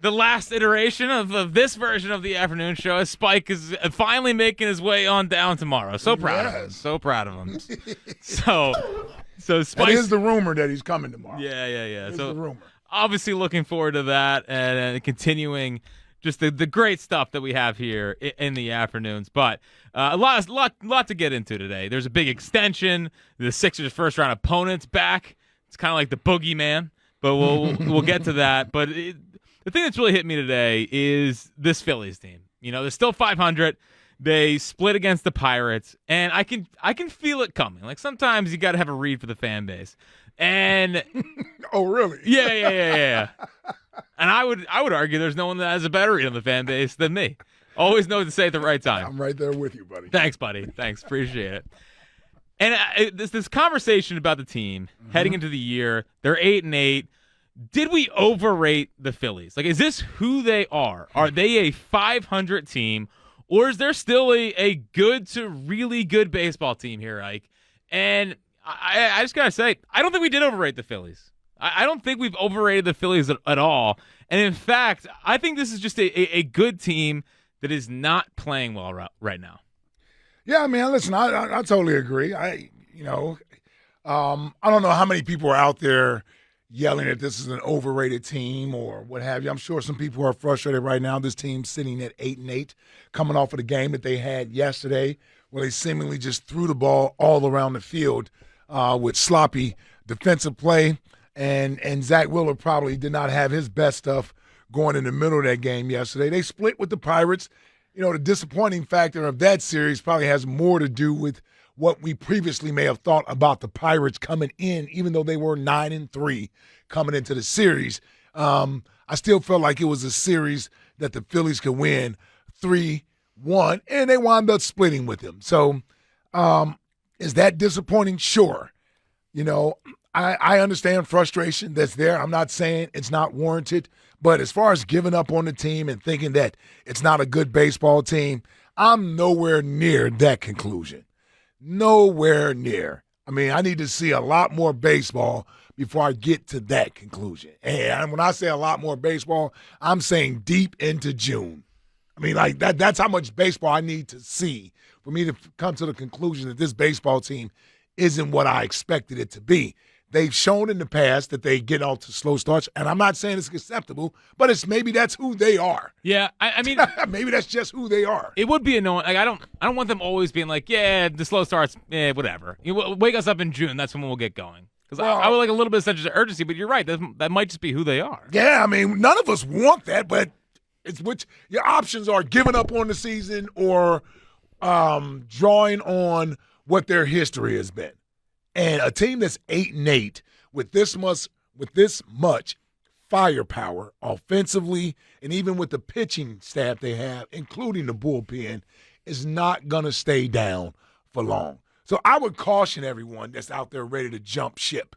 the last iteration of this version of the afternoon show, as Spike is finally making his way on down tomorrow. So proud of him. So proud of him. So Spike. That is the rumor that he's coming tomorrow. Yeah. It's So the rumor. Obviously looking forward to that and continuing just the great stuff that we have here in the afternoons. But a lot to get into today. There's a big extension. The Sixers' first-round opponent's back. It's kind of like the boogeyman, but we'll get to that. But the thing that's really hit me today is this Phillies team. You know, they're still 500. They split against the Pirates, and I can feel it coming. Like sometimes you got to have a read for the fan base. And oh, really? Yeah. And I would argue there's no one that has a better read on the fan base than me. Always know what to say at the right time. I'm right there with you, buddy. Thanks, buddy. Thanks. Appreciate it. And this conversation about the team heading into the year, they're 8-8. Did we overrate the Phillies? Like, is this who they are? Are they a 500 team, or is there still a good to really good baseball team here, Ike? And I just got to say, I don't think we did overrate the Phillies. I don't think we've overrated the Phillies at all. And in fact, I think this is just a good team that is not playing well right now. Yeah, man, listen, I totally agree. I don't know how many people are out there yelling that this is an overrated team or what have you. I'm sure some people are frustrated right now. This team's sitting at 8-8, coming off of the game that they had yesterday, where they seemingly just threw the ball all around the field with sloppy defensive play. And Zach Wheeler probably did not have his best stuff going in the middle of that game yesterday. They split with the Pirates. You know, the disappointing factor of that series probably has more to do with what we previously may have thought about the Pirates coming in, even though they were 9-3 coming into the series. I still felt like it was a series that the Phillies could win 3-1, and they wound up splitting with them. So is that disappointing? Sure. You know, I understand frustration that's there. I'm not saying it's not warranted, but as far as giving up on the team and thinking that it's not a good baseball team, I'm nowhere near that conclusion. Nowhere near. I mean, I need to see a lot more baseball before I get to that conclusion. And when I say a lot more baseball, I'm saying deep into June. I mean, like that's how much baseball I need to see for me to come to the conclusion that this baseball team isn't what I expected it to be. They've shown in the past that they get off to slow starts, and I'm not saying it's acceptable, but maybe that's who they are. Yeah, I mean, maybe that's just who they are. It would be annoying. Like, I don't want them always being like, yeah, the slow starts, whatever. You wake us up in June, that's when we'll get going. Because I would like a little bit of sense of urgency, but you're right, that might just be who they are. Yeah, I mean, none of us want that, but it's which your options are giving up on the season or drawing on what their history has been. And a team that's 8-8 with this much firepower offensively and even with the pitching staff they have, including the bullpen, is not going to stay down for long. So I would caution everyone that's out there ready to jump ship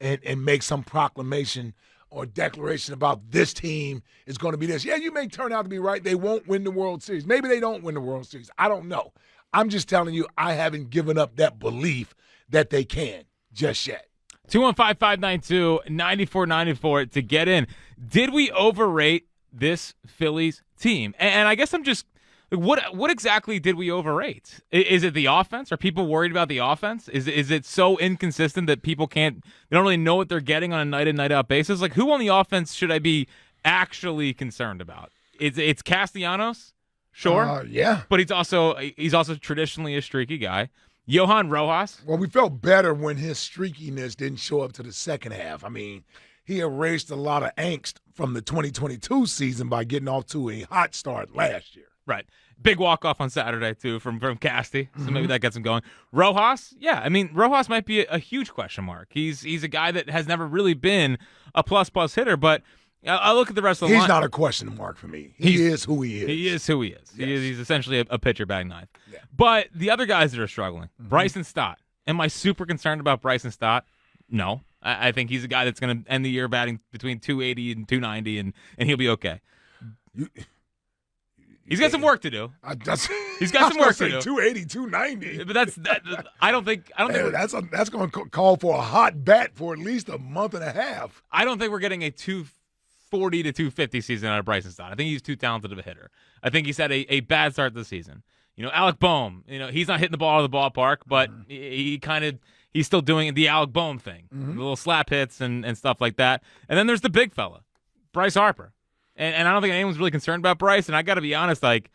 and make some proclamation or declaration about this team is going to be this. Yeah, you may turn out to be right. They won't win the World Series. Maybe they don't win the World Series. I don't know. I'm just telling you I haven't given up that belief that they can just yet. 215-592-9494 to get in. Did we overrate this Phillies team? And I guess I'm just what exactly did we overrate? Is it the offense? Are people worried about the offense? Is it so inconsistent that people they don't really know what they're getting on a night in, night out basis? Like, who on the offense should I be actually concerned about? It's Castellanos? Sure. Yeah. But he's also traditionally a streaky guy. Johan Rojas. Well, we felt better when his streakiness didn't show up to the second half. I mean, he erased a lot of angst from the 2022 season by getting off to a hot start last year. Right. Big walk-off on Saturday, too, from Casty, so maybe that gets him going. Rojas, yeah, I mean, Rojas might be a huge question mark. He's a guy that has never really been a plus-plus hitter, but I look at the rest of the line. He's not a question mark for me. He is who he is. He is who he is. Yes. He's essentially a pitcher batting ninth. Yeah. But the other guys that are struggling, Bryson Stott. Am I super concerned about Bryson Stott? No. I think he's a guy that's going to end the year batting between 280 and 290, and he'll be okay. He's got some work to do. He's got some work to do. 280, 290. But I don't think that's going to call for a hot bat for at least a month and a half. I don't think we're getting a 2 240 to 250 season out of Bryson Stott. I think he's too talented of a hitter. I think he's had a bad start to the season. Alec Boehm, he's not hitting the ball out of the ballpark, but he's still doing the Alec Boehm thing, the little slap hits and stuff like that. And then there's the big fella, Bryce Harper. And I don't think anyone's really concerned about Bryce. And I got to be honest, like,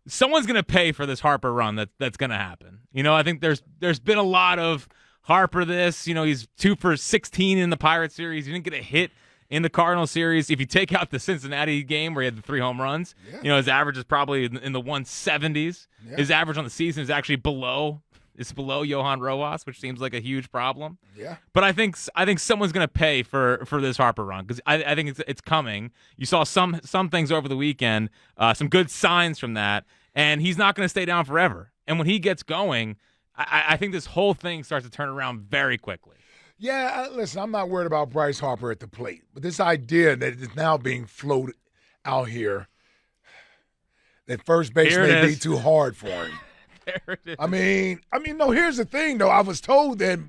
someone's going to pay for this Harper run that's going to happen. I think there's been a lot of Harper this. He's 2 for 16 in the Pirates series. He didn't get a hit in the Cardinals series. If you take out the Cincinnati game where he had the 3 home runs, his average is probably in the 170s. Yeah. His average on the season is actually below Johan Rojas, which seems like a huge problem. Yeah. But I think someone's going to pay for this Harper run because I think it's coming. You saw some things over the weekend, some good signs from that, and he's not going to stay down forever. And when he gets going, I think this whole thing starts to turn around very quickly. Yeah, listen, I'm not worried about Bryce Harper at the plate, but this idea that is now being floated out here that first base may be too hard for him. There it is. I mean, no, here's the thing, though. I was told that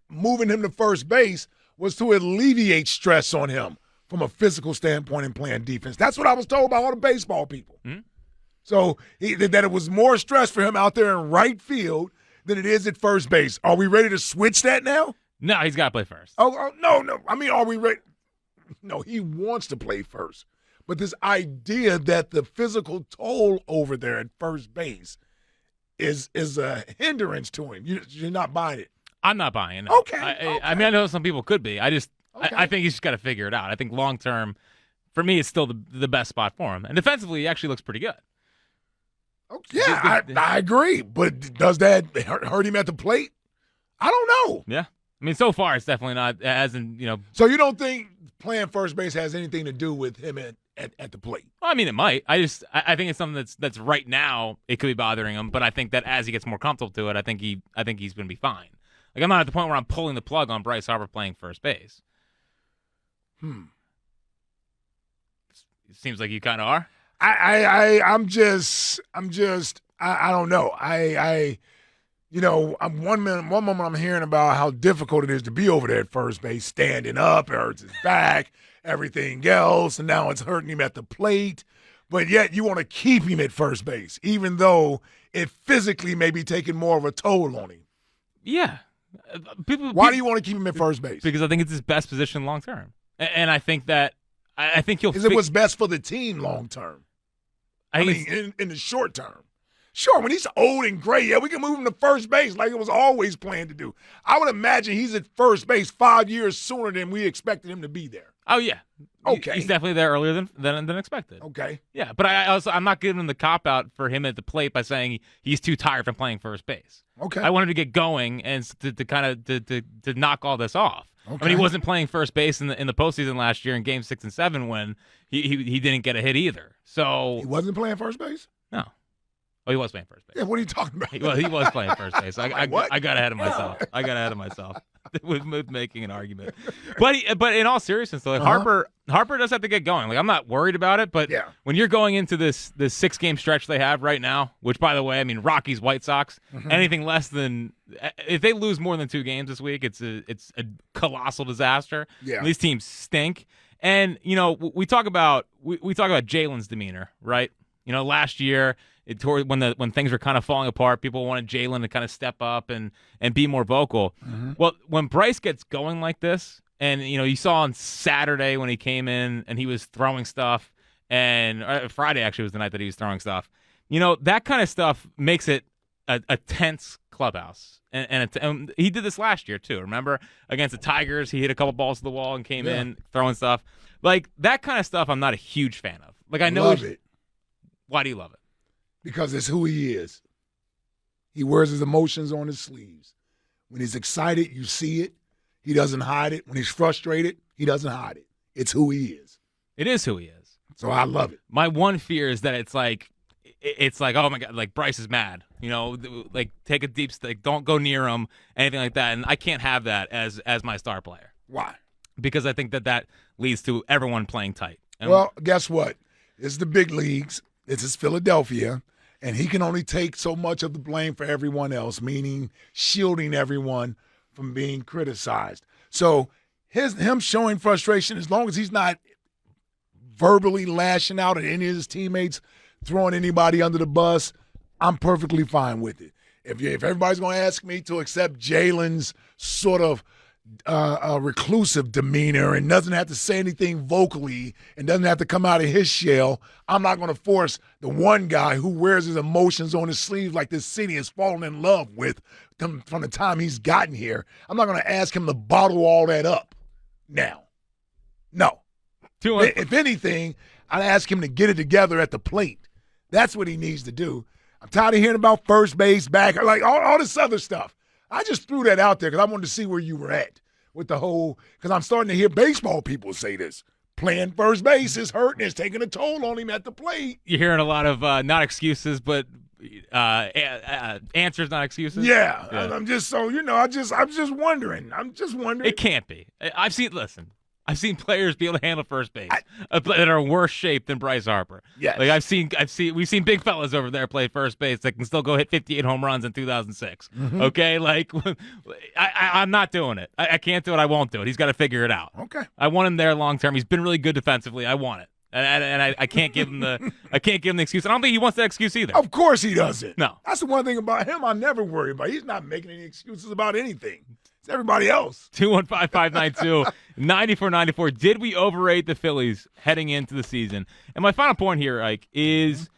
moving him to first base was to alleviate stress on him from a physical standpoint and playing defense. That's what I was told by all the baseball people. Mm-hmm. So that it was more stress for him out there in right field than it is at first base. Are we ready to switch that now? No, he's got to play first. Oh, no. I mean, are we ready? No, he wants to play first. But this idea that the physical toll over there at first base is a hindrance to him. You're not buying it. I'm not buying it. No. Okay. I mean, I know some people could be. I think he's just got to figure it out. I think long term, for me, it's still the best spot for him. And defensively, he actually looks pretty good. Okay. Yeah, I agree. But does that hurt him at the plate? I don't know. Yeah. I mean, so far, it's definitely not. It hasn't, So you don't think playing first base has anything to do with him at the plate? Well, I mean, it might. I think it's something that's right now it could be bothering him. But I think that as he gets more comfortable to it, I think he's going to be fine. Like, I'm not at the point where I'm pulling the plug on Bryce Harper playing first base. It seems like you kind of are. I'm just I don't know. I'm one moment I'm hearing about how difficult it is to be over there at first base, standing up, it hurts his back, everything else, and now it's hurting him at the plate. But yet you want to keep him at first base, even though it physically may be taking more of a toll on him. Yeah. Why do you want to keep him at first base? Because I think it's his best position long term. And I think that he'll Is it what's best for the team long term? I mean, in the short term. Sure, when he's old and gray, yeah, we can move him to first base like it was always planned to do. I would imagine he's at first base 5 years sooner than we expected him to be there. Oh, yeah. Okay. He's definitely there earlier than expected. Okay. Yeah, but I'm not giving him the cop-out for him at the plate by saying he's too tired from playing first base. Okay. I wanted to get going and to kind of to knock all this off. Okay. I mean, he wasn't playing first base in the postseason last year in Game 6 and 7 when he didn't get a hit either. So he wasn't playing first base? No. Oh, he was playing first base. Yeah, what are you talking about? He was playing first base. I got ahead of myself. I got ahead of myself with making an argument. But in all seriousness, though, Harper does have to get going. Like, I'm not worried about it, but when you're going into this 6-game stretch they have right now, which, by the way, I mean, Rockies, White Sox, anything less than if they lose more than 2 games this week, it's a colossal disaster. Yeah. These teams stink. And we talk about Jalen's demeanor, right? Last year, when things were kind of falling apart, people wanted Jalen to kind of step up and be more vocal. Well, when Bryce gets going like this, and you saw on Saturday when he came in and he was throwing stuff, and Friday actually was the night that he was throwing stuff. That kind of stuff makes it a tense clubhouse. And he did this last year too. Remember, against the Tigers, he hit a couple balls to the wall and came in throwing stuff. Like, that kind of stuff I'm not a huge fan of. Like, I know love it. Why do you love it? Because it's who he is. He wears his emotions on his sleeves. When he's excited, you see it. He doesn't hide it. When he's frustrated, he doesn't hide it. It's who he is. It is who he is. So I love it. My one fear is that it's like, oh my God, like Bryce is mad. Like, take a deep stick, don't go near him, anything like that. And I can't have that as my star player. Why? Because I think that leads to everyone playing tight. And well, guess what? It's the big leagues. This is Philadelphia, and he can only take so much of the blame for everyone else, meaning shielding everyone from being criticized. So him showing frustration, as long as he's not verbally lashing out at any of his teammates, throwing anybody under the bus, I'm perfectly fine with it. If everybody's going to ask me to accept Jalen's sort of reclusive demeanor and doesn't have to say anything vocally and doesn't have to come out of his shell, I'm not going to force the one guy who wears his emotions on his sleeve like this city has fallen in love with from the time he's gotten here. I'm not going to ask him to bottle all that up now. No. If anything, I'd ask him to get it together at the plate. That's what he needs to do. I'm tired of hearing about first base, back, like all this other stuff. I just threw that out there because I wanted to see where you were at with the whole – because I'm starting to hear baseball people say this. Playing first base is hurting. It's taking a toll on him at the plate. You're hearing a lot of not excuses, but answers, not excuses. Yeah. I'm just so, I'm just wondering. It can't be. I've seen players be able to handle first base that are in worse shape than Bryce Harper. Yes. Like we've seen big fellas over there play first base that can still go hit 58 home runs in 2006. Mm-hmm. Okay, like I'm not doing it. I can't do it. I won't do it. He's got to figure it out. Okay. I want him there long term. He's been really good defensively. I want it. And I can't give him the excuse. I don't think he wants that excuse either. Of course he doesn't. No. That's the one thing about him I never worry about. He's not making any excuses about anything. It's everybody else. 215-592-9494. Did we overrate the Phillies heading into the season? And my final point here, Ike, is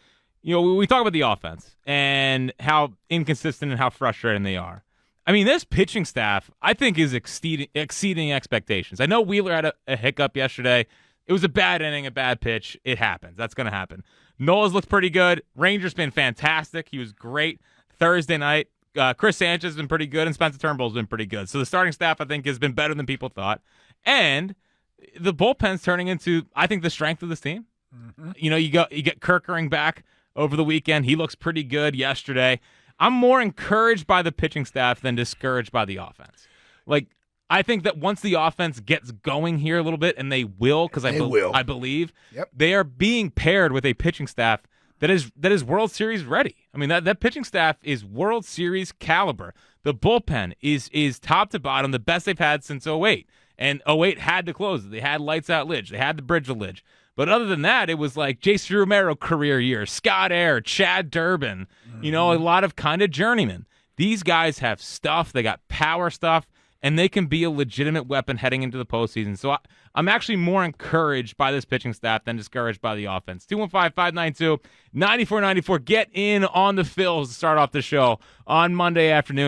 we talk about the offense and how inconsistent and how frustrating they are. I mean, this pitching staff, I think, is exceeding expectations. I know Wheeler had a hiccup yesterday. It was a bad inning, a bad pitch. It happens. That's going to happen. Noah's looked pretty good. Ranger's been fantastic. He was great Thursday night. Chris Sanchez has been pretty good, and Spencer Turnbull's been pretty good. So the starting staff, I think, has been better than people thought. And the bullpen's turning into, I think, the strength of this team. Mm-hmm. You get Kerkering back over the weekend. He looks pretty good yesterday. I'm more encouraged by the pitching staff than discouraged by the offense. Like, I think that once the offense gets going here a little bit, and they will, because I believe, yep, they are being paired with a pitching staff that is World Series ready. I mean, that pitching staff is World Series caliber. The bullpen is top to bottom, the best they've had since 2008. And 2008 had to close it. They had lights out Lidge. They had to bridge the Lidge. But other than that, it was like J.C. Romero career year, Scott Air, Chad Durbin, a lot of kind of journeymen. These guys have stuff. They got power stuff, and they can be a legitimate weapon heading into the postseason. So I'm actually more encouraged by this pitching staff than discouraged by the offense. 215-592-9494. Get in on the Phils to start off the show on Monday afternoon.